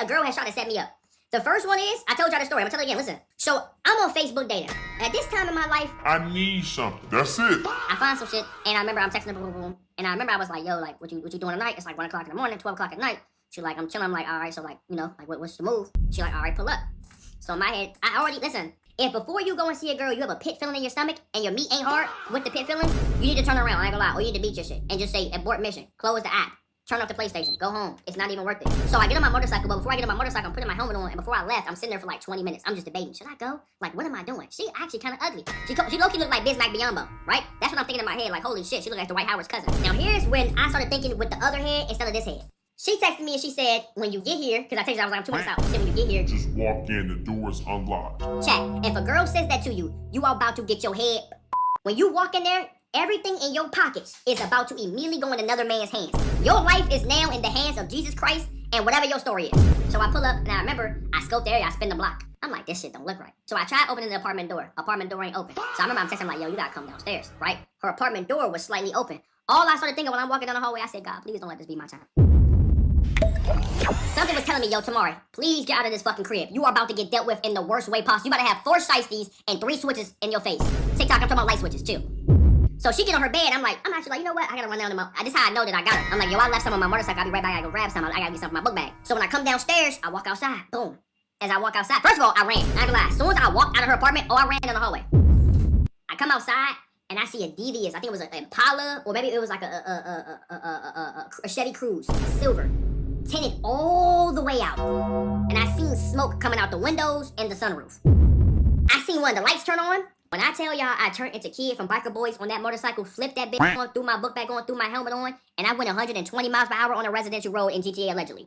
a girl has tried to set me up. The first one is, I told y'all the story. I'm gonna tell you again, listen. So, I'm on Facebook dating. At this time in my life, I need something. That's it. I find some shit, and I remember I'm texting her, boom, boom, boom. And I remember I was like, yo, like, what you doing tonight? It's like 1 o'clock in the morning, 12 o'clock at night. She like, I'm chilling. I'm like, all right, so like, you know, like, what's the move? She like, all right, pull up. So in my head, I already, listen, if before you go and see a girl, you have a pit feeling in your stomach, and your meat ain't hard with the pit feeling, you need to turn around, I ain't gonna lie, or you need to beat your shit, and just say, abort mission, close the app. Turn off the PlayStation. Go home. It's not even worth it. So I get on my motorcycle, but before I get on my motorcycle, I'm putting my helmet on, and before I left, I'm sitting there for like 20 minutes. I'm just debating. Should I go? Like, what am I doing? She actually kind of ugly. She low-key looked like Bismack Biyombo, right? That's what I'm thinking in my head. Like, holy shit, she looked like Dwight Howard's cousin. Now, here's when I started thinking with the other head instead of this head. She texted me and she said, when you get here, because I texted her, I was like, I'm 2 minutes out. She said, when you get here, just walk in, the door's unlocked. Chat, if a girl says that to you, you are about to get your head. When you walk in there, everything in your pockets is about to immediately go in another man's hands. Your life is now in the hands of Jesus Christ and whatever your story is. So I pull up, and I remember, I scope the area, I spin the block. I'm like, this shit don't look right. So I tried opening the apartment door. Apartment door ain't open. So I remember I'm texting like, yo, you gotta come downstairs, right? Her apartment door was slightly open. All I started thinking when I'm walking down the hallway, I said, God, please don't let this be my time. Something was telling me, yo, Tamari, please get out of this fucking crib. You are about to get dealt with in the worst way possible. You gotta have 4 shiesties and 3 switches in your face. TikTok, I'm talking about light switches too. So she get on her bed, I'm actually like, you know what? I gotta run down to this is how I know that I got her. I'm like, yo, I left some on my motorcycle. I'll be right back. I gotta go grab some. I gotta get some from my book bag. So when I come downstairs, I walk outside. Boom. As I walk outside, first of all, I ran. I ain't gonna lie. As soon as I walked out of her apartment, I ran down the hallway. I come outside, and I see a DVS. I think it was an Impala, or maybe it was like a Chevy Cruze, silver, tinted all the way out. And I seen smoke coming out the windows and the sunroof. I seen one of the lights turn on. When I tell y'all I turned into Kid from Biker Boys on that motorcycle, flipped that bitch on, threw my book bag on, threw my helmet on, and I went 120 miles per hour on a residential road in GTA allegedly.